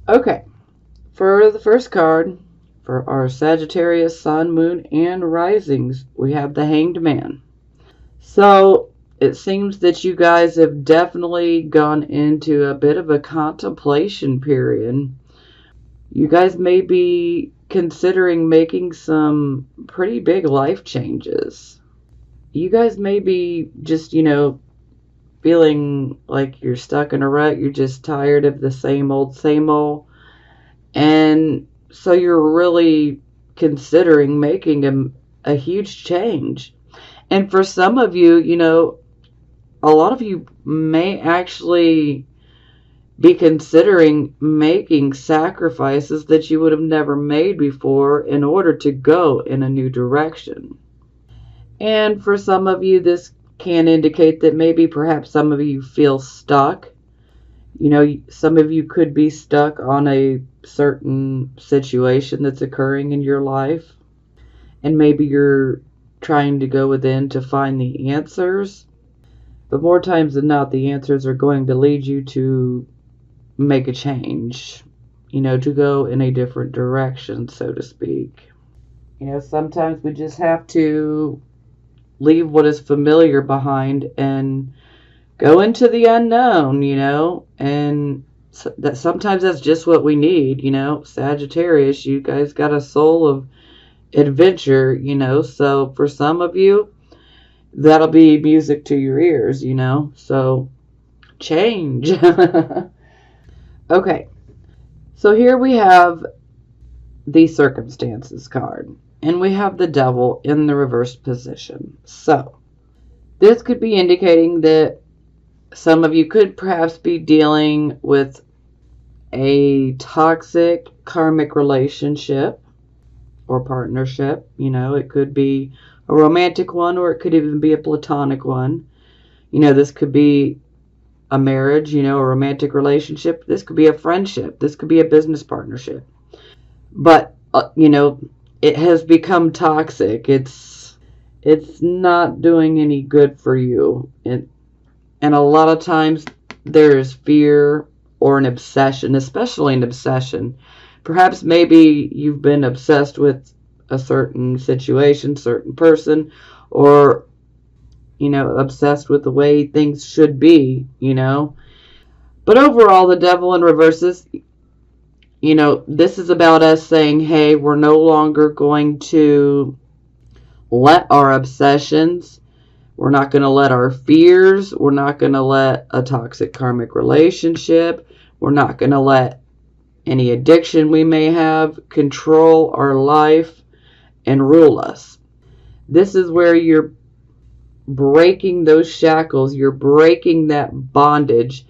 Okay, for the first card, for our Sagittarius Sun, Moon, and Risings, we have the Hanged Man. So it seems that you guys have definitely gone into a bit of a contemplation period. You guys may be considering making some pretty big life changes. You guys may be just, feeling like you're stuck in a rut. You're just tired of the same old, same old. And so you're really considering making a huge change. And for some of you, a lot of you may actually be considering making sacrifices that you would have never made before in order to go in a new direction. And for some of you, this can indicate that maybe perhaps some of you feel stuck. Some of you could be stuck on a certain situation that's occurring in your life, and maybe you're trying to go within to find the answers. But more times than not, the answers are going to lead you to make a change, to go in a different direction, so to speak. Sometimes we just have to leave what is familiar behind and go into the unknown, and that sometimes that's just what we need, Sagittarius, you guys got a soul of adventure, so for some of you, that'll be music to your ears, so change. Okay, so here we have the circumstances card, and we have the devil in the reversed position. So this could be indicating that some of you could perhaps be dealing with a toxic karmic relationship or partnership. It could be a romantic one, or it could even be a platonic one. This could be a marriage, a romantic relationship. This could be a friendship. This could be a business partnership. But, it has become toxic. It's not doing any good for you. And a lot of times there is fear or an obsession, especially an obsession. Perhaps maybe you've been obsessed with a certain situation, certain person, or obsessed with the way things should be, But overall, the devil in reverses, this is about us saying, hey, we're no longer going to let our obsessions, we're not going to let our fears, we're not going to let a toxic karmic relationship, we're not going to let any addiction we may have control our life and rule us. This is where you're breaking those shackles, you're breaking that bondage.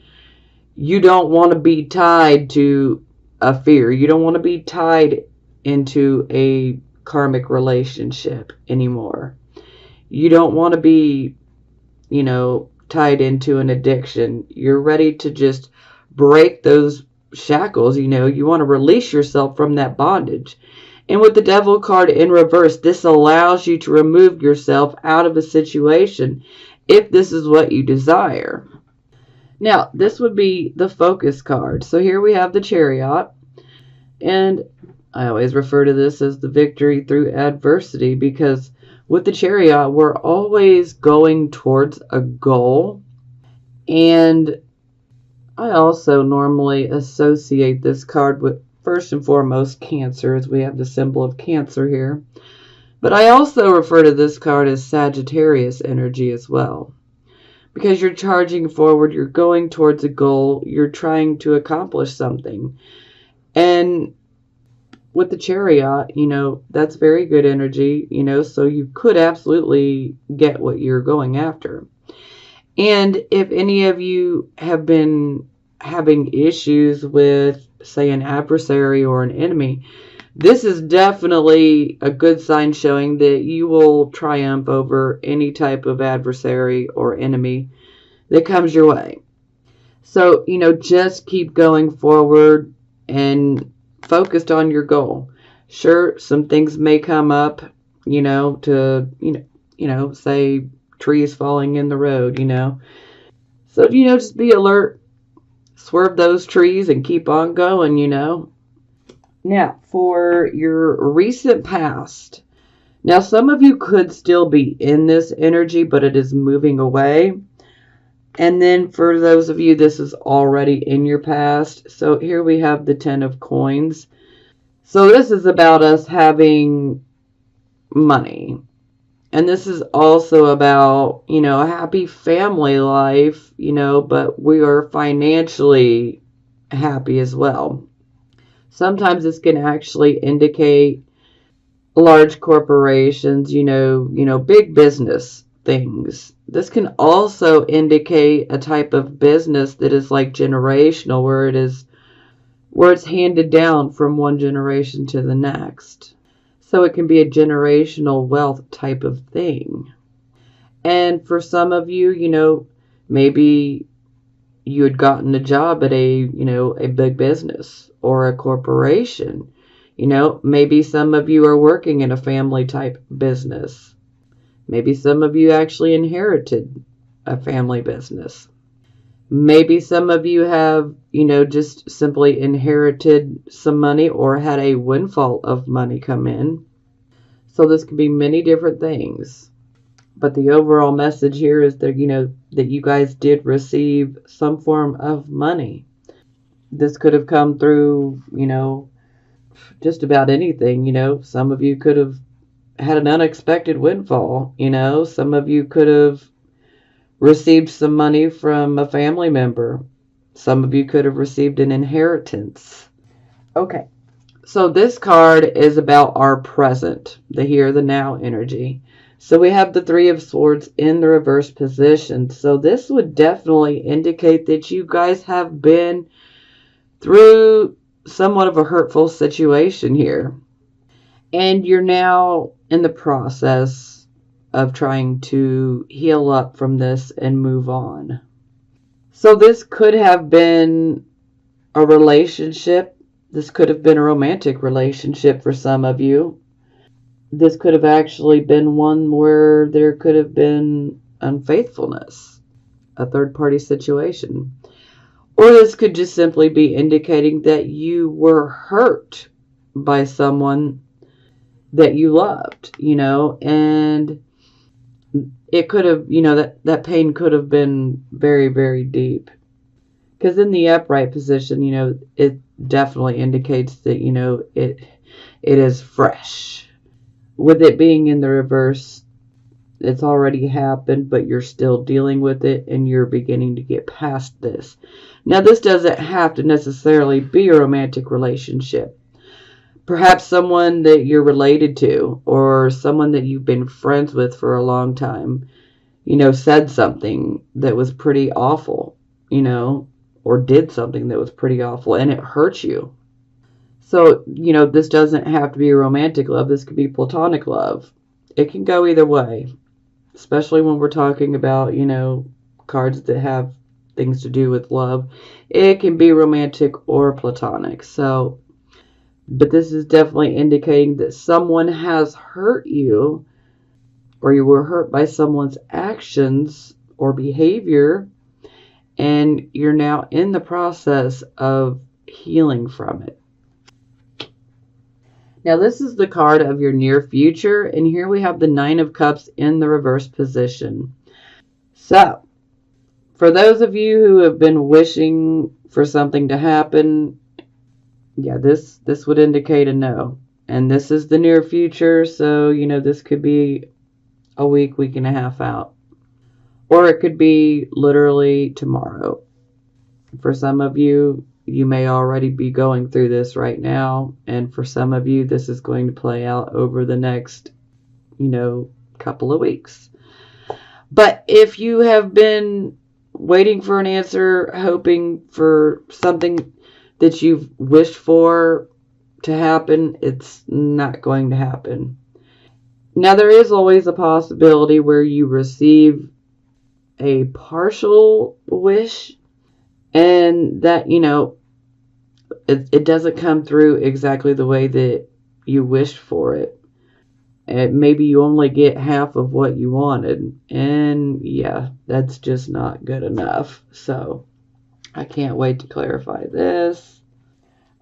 You don't want to be tied to a fear. You don't want to be tied into a karmic relationship anymore. You don't want to be, tied into an addiction. You're ready to just break those shackles. You want to release yourself from that bondage. And with the devil card in reverse, this allows you to remove yourself out of a situation if this is what you desire. Now, this would be the focus card. So here we have the Chariot. And I always refer to this as the victory through adversity, because with the Chariot, we're always going towards a goal. And I also normally associate this card with, first and foremost, Cancer, as we have the symbol of Cancer here. But I also refer to this card as Sagittarius energy as well, because you're charging forward, you're going towards a goal, you're trying to accomplish something. And with the Chariot, that's very good energy, so you could absolutely get what you're going after. And if any of you have been having issues with, say, an adversary or an enemy, this is definitely a good sign showing that you will triumph over any type of adversary or enemy that comes your way. So, just keep going forward and focused on your goal. Sure, some things may come up, to, say, trees falling in the road, So, just be alert. swerve those trees and keep on going, you know. Now, for your recent past. Now, some of you could still be in this energy, but it is moving away. And then for those of you, this is already in your past. So here we have the 10 of coins. So this is about us having money. And this is also about, you know, a happy family life, you know, but we are financially happy as well. Sometimes this can actually indicate large corporations, you know, big business things. This can also indicate a type of business that is like generational, where it's handed down from one generation to the next. So it can be a generational wealth type of thing. And for some of you, you know, maybe you had gotten a job at a big business or a corporation. You know, maybe some of you are working in a family type business. Maybe some of you actually inherited a family business. Maybe some of you have, you know, just simply inherited some money or had a windfall of money come in. So this could be many different things. But the overall message here is that, you know, that you guys did receive some form of money. This could have come through, you know, just about anything. You know, some of you could have had an unexpected windfall. You know, some of you could have received some money from a family member. Some of you could have received an inheritance. Okay, so this card is about our present, the here, the now energy. So we have the Three of Swords in the reverse position. So this would definitely indicate that you guys have been through somewhat of a hurtful situation here. And you're now in the process of trying to heal up from this and move on. So this could have been a relationship. This could have been a romantic relationship for some of you. This could have actually been one where there could have been unfaithfulness, a third-party situation. Or this could just simply be indicating that you were hurt by someone that you loved, you know, and it could have, you know, that pain could have been very, very deep. Because in the upright position, you know, it definitely indicates that, you know, it is fresh. With it being in the reverse, it's already happened, but you're still dealing with it and you're beginning to get past this. Now, this doesn't have to necessarily be a romantic relationship. Perhaps someone that you're related to or someone that you've been friends with for a long time, you know, said something that was pretty awful, you know, or did something that was pretty awful and it hurt you. So, you know, this doesn't have to be romantic love. This could be platonic love. It can go either way, especially when we're talking about, you know, cards that have things to do with love. It can be romantic or platonic. So, but this is definitely indicating that someone has hurt you or you were hurt by someone's actions or behavior, and you're now in the process of healing from it. Now, this is the card of your near future, and here we have the Nine of Cups in the reverse position. So, for those of you who have been wishing for something to happen, yeah, this would indicate a no. And this is the near future, so, you know, this could be a week and a half out. Or it could be literally tomorrow. For some of you, you may already be going through this right now. And for some of you, this is going to play out over the next, you know, couple of weeks. But if you have been waiting for an answer, hoping for something that you've wished for to happen, it's not going to happen. Now, there is always a possibility where you receive a partial wish and that, you know, it doesn't come through exactly the way that you wished for it. And maybe you only get half of what you wanted. And yeah, that's just not good enough. So I can't wait to clarify this.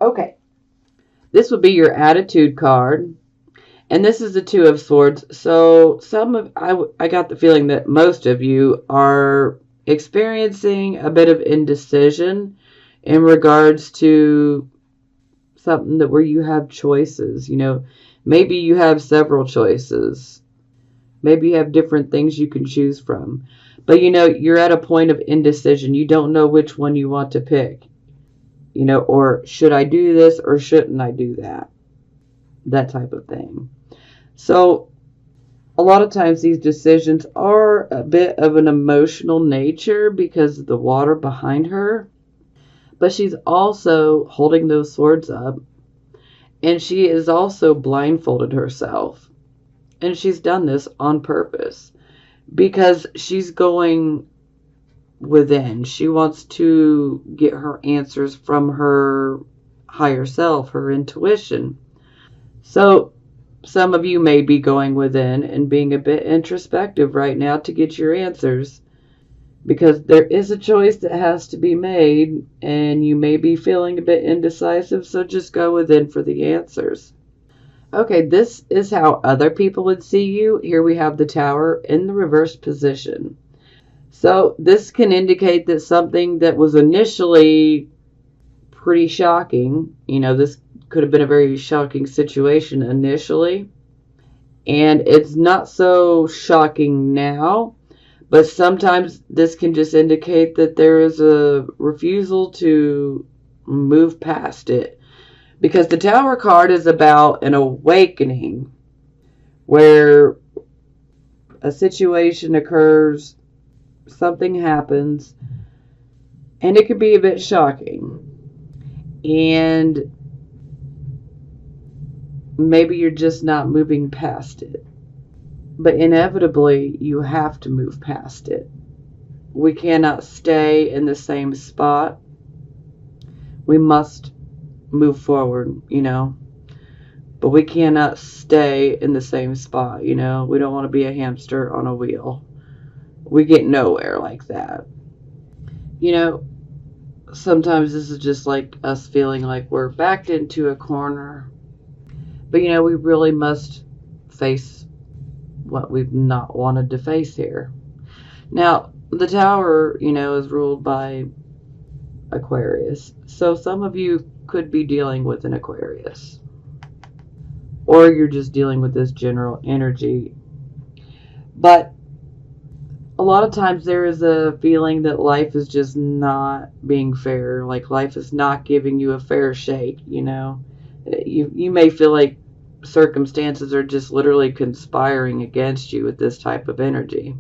Okay. This would be your attitude card. And this is the Two of Swords. So I got the feeling that most of you are experiencing a bit of indecision in regards to something that where you have choices. Maybe you have several choices. Maybe you have different things you can choose from. But you're at a point of indecision. You don't know which one you want to pick. Or should I do this or shouldn't I do that? That type of thing. So a lot of times these decisions are a bit of an emotional nature because of the water behind her. But she's also holding those swords up. And she is also blindfolded herself. And she's done this on purpose because she's going within. She wants to get her answers from her higher self, her intuition. So some of you may be going within and being a bit introspective right now to get your answers because there is a choice that has to be made and you may be feeling a bit indecisive, so just go within for the answers. Okay, this is how other people would see you. Here we have the Tower in the reversed position. So this can indicate that something that was initially pretty shocking, this could have been a very shocking situation initially, and it's not so shocking now, but sometimes this can just indicate that there is a refusal to move past it. Because the Tower card is about an awakening where a situation occurs, something happens, and it can be a bit shocking. And maybe you're just not moving past it. But inevitably, you have to move past it. We cannot stay in the same spot. We must move forward, but we cannot stay in the same spot. We don't want to be a hamster on a wheel. We get nowhere like that. Sometimes this is just like us feeling like we're backed into a corner, but we really must face what we've not wanted to face here. Now the Tower is ruled by Aquarius, so some of you could be dealing with an Aquarius, or you're just dealing with this general energy. But a lot of times there is a feeling that life is just not being fair, like life is not giving you a fair shake. You may feel like circumstances are just literally conspiring against you with this type of energy.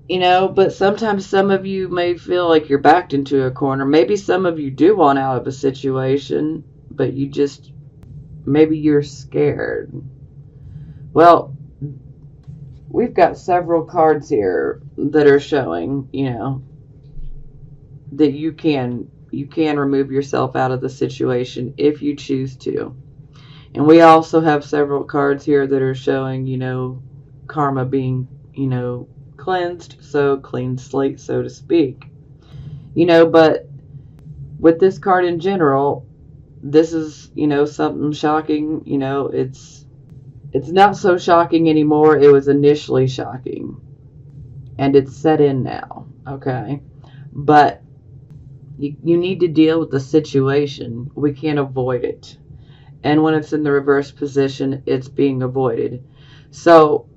But sometimes some of you may feel like you're backed into a corner. Maybe some of you do want out of a situation, but maybe you're scared. Well, we've got several cards here that are showing, that you can remove yourself out of the situation if you choose to. And we also have several cards here that are showing, karma being, cleansed, so clean slate, so to speak. But with this card in general, this is, something shocking. It's not so shocking anymore. It was initially shocking, and it's set in now, okay? But you need to deal with the situation. We can't avoid it. And when it's in the reverse position, it's being avoided. So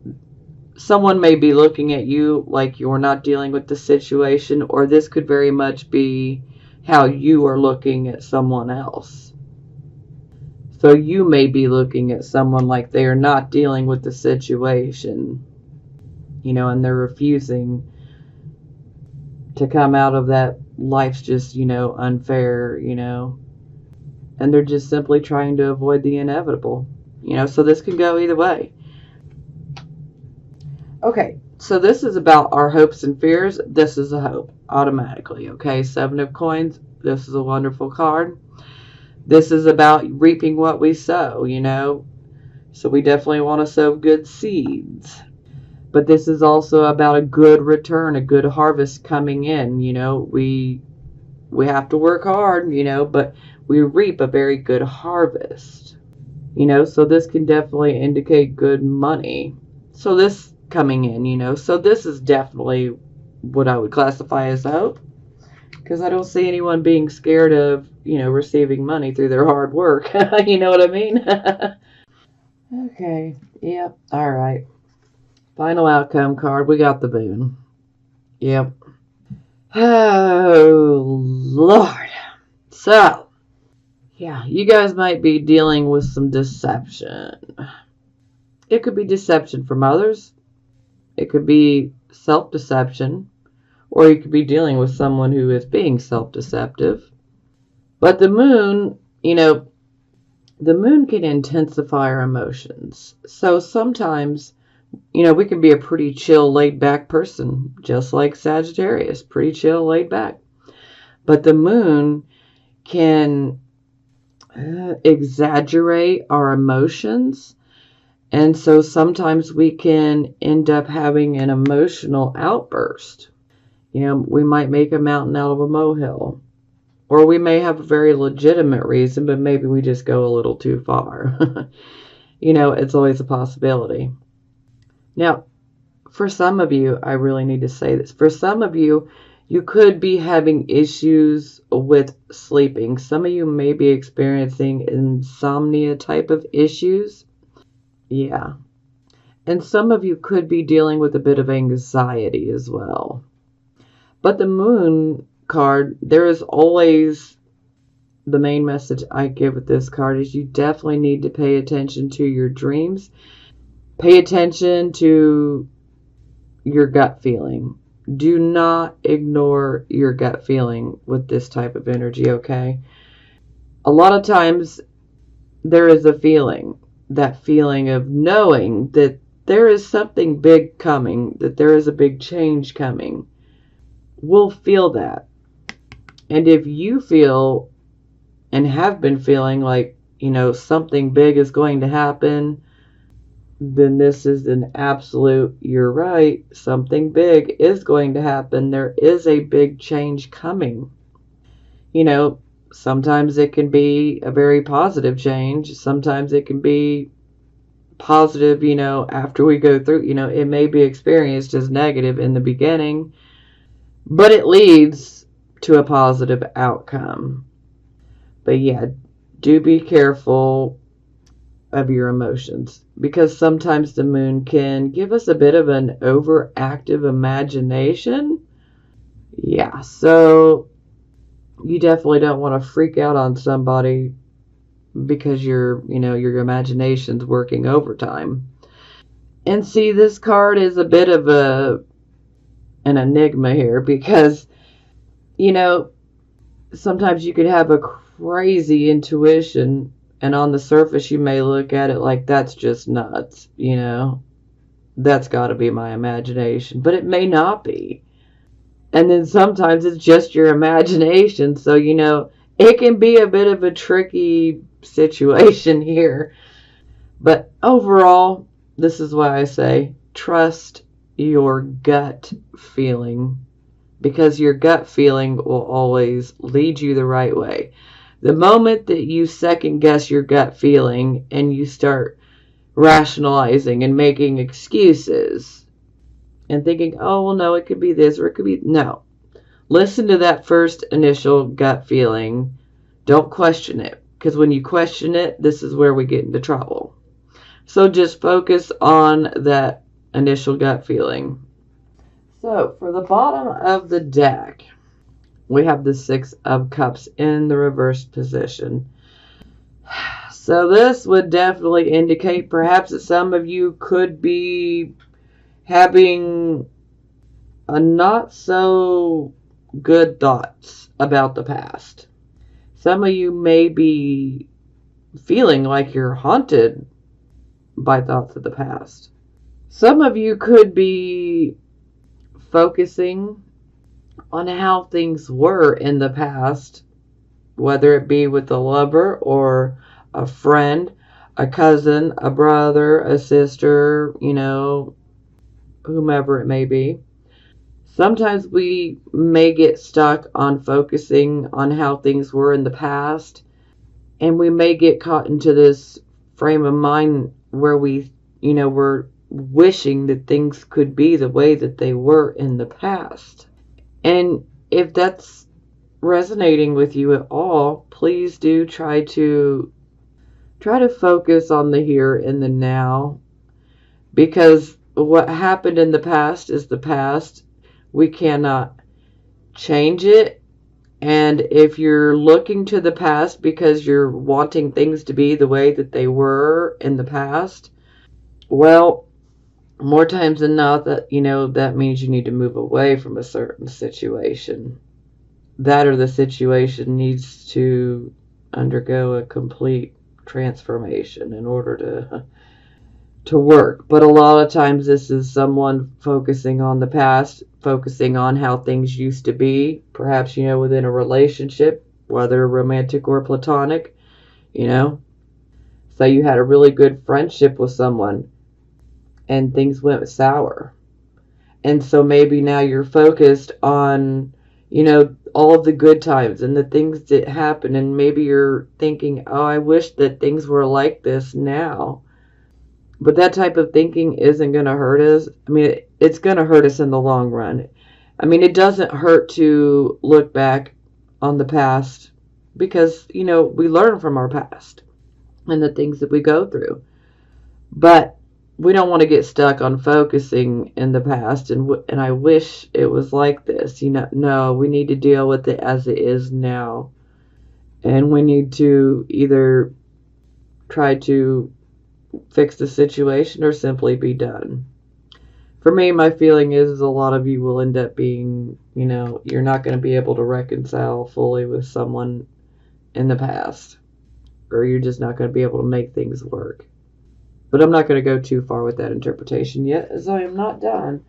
someone may be looking at you like you're not dealing with the situation, or this could very much be how you are looking at someone else. So you may be looking at someone like they are not dealing with the situation, and they're refusing to come out of that life's just, unfair, and they're just simply trying to avoid the inevitable, so this can go either way. Okay, so this is about our hopes and fears. This is a hope, automatically, okay? 7 of Coins, this is a wonderful card. This is about reaping what we sow, So we definitely want to sow good seeds. But this is also about a good return, a good harvest coming in. We have to work hard, but we reap a very good harvest. So this can definitely indicate good money. So this coming in, so this is definitely what I would classify as hope, because I don't see anyone being scared of, receiving money through their hard work. You know what I mean? Okay. Yep. All right. Final outcome card. We got the moon. Yep. Oh, Lord. So, yeah, you guys might be dealing with some deception. It could be deception from others. It could be self-deception. Or you could be dealing with someone who is being self-deceptive. But the moon, the moon can intensify our emotions. So sometimes, we can be a pretty chill, laid-back person, just like Sagittarius, pretty chill, laid-back. But the moon can exaggerate our emotions. And so sometimes we can end up having an emotional outburst. We might make a mountain out of a molehill. Or we may have a very legitimate reason, but maybe we just go a little too far. It's always a possibility. Now, for some of you, I really need to say this. For some of you, you could be having issues with sleeping. Some of you may be experiencing insomnia type of issues. Yeah. And some of you could be dealing with a bit of anxiety as well. But the moon card, there is always, the main message I give with this card is you definitely need to pay attention to your dreams. Pay attention to your gut feeling. Do not ignore your gut feeling with this type of energy, okay? A lot of times there is a feeling, that feeling of knowing that there is something big coming, that there is a big change coming. We'll feel that. And if you feel and have been feeling like, something big is going to happen, then this is an absolute, you're right, something big is going to happen. There is a big change coming. Sometimes it can be a very positive change. Sometimes it can be positive, after we go through, it may be experienced as negative in the beginning, but it leads to a positive outcome. But yeah, do be careful of your emotions, because sometimes the moon can give us a bit of an overactive imagination. Yeah, so you definitely don't want to freak out on somebody because your imagination's working overtime. And see, this card is a bit of an enigma here, because sometimes you could have a crazy intuition, and on the surface you may look at it like, that's just nuts, that's got to be my imagination, but it may not be. And then sometimes it's just your imagination, so it can be a bit of a tricky situation here. But overall, this is why I say trust your gut feeling, because your gut feeling will always lead you the right way. The moment that you second guess your gut feeling and you start rationalizing and making excuses and thinking, oh, well, no, it could be this or it could be, no. Listen to that first initial gut feeling. Don't question it, because when you question it, this is where we get into trouble. So just focus on that initial gut feeling. So for the bottom of the deck, we have the Six of Cups in the reversed position. So this would definitely indicate perhaps that some of you could be having a not so good thoughts about the past. Some of you may be feeling like you're haunted by thoughts of the past. Some of you could be focusing on how things were in the past, whether it be with a lover or a friend, a cousin, a brother, a sister, whomever it may be. Sometimes we may get stuck on focusing on how things were in the past, and we may get caught into this frame of mind where we're wishing that things could be the way that they were in the past. And if that's resonating with you at all, please do try to focus on the here and the now, because what happened in the past is the past. We cannot change it. And if you're looking to the past because you're wanting things to be the way that they were in the past, well, more times than not, that means you need to move away from a certain situation. That or the situation needs to undergo a complete transformation in order to work. But a lot of times this is someone focusing on the past, focusing on how things used to be, perhaps, within a relationship, whether romantic or platonic. Say you had a really good friendship with someone and things went sour. And so maybe now you're focused on, all of the good times and the things that happen. And maybe you're thinking, oh, I wish that things were like this now. But that type of thinking isn't going to hurt us. I mean, it's going to hurt us in the long run. I mean, it doesn't hurt to look back on the past because, we learn from our past and the things that we go through. But we don't want to get stuck on focusing in the past and I wish it was like this. No, we need to deal with it as it is now. And we need to either try to fix the situation or simply be done. For me, my feeling is a lot of you will end up being, you're not going to be able to reconcile fully with someone in the past, or you're just not going to be able to make things work. But I'm not going to go too far with that interpretation yet, as I am not done.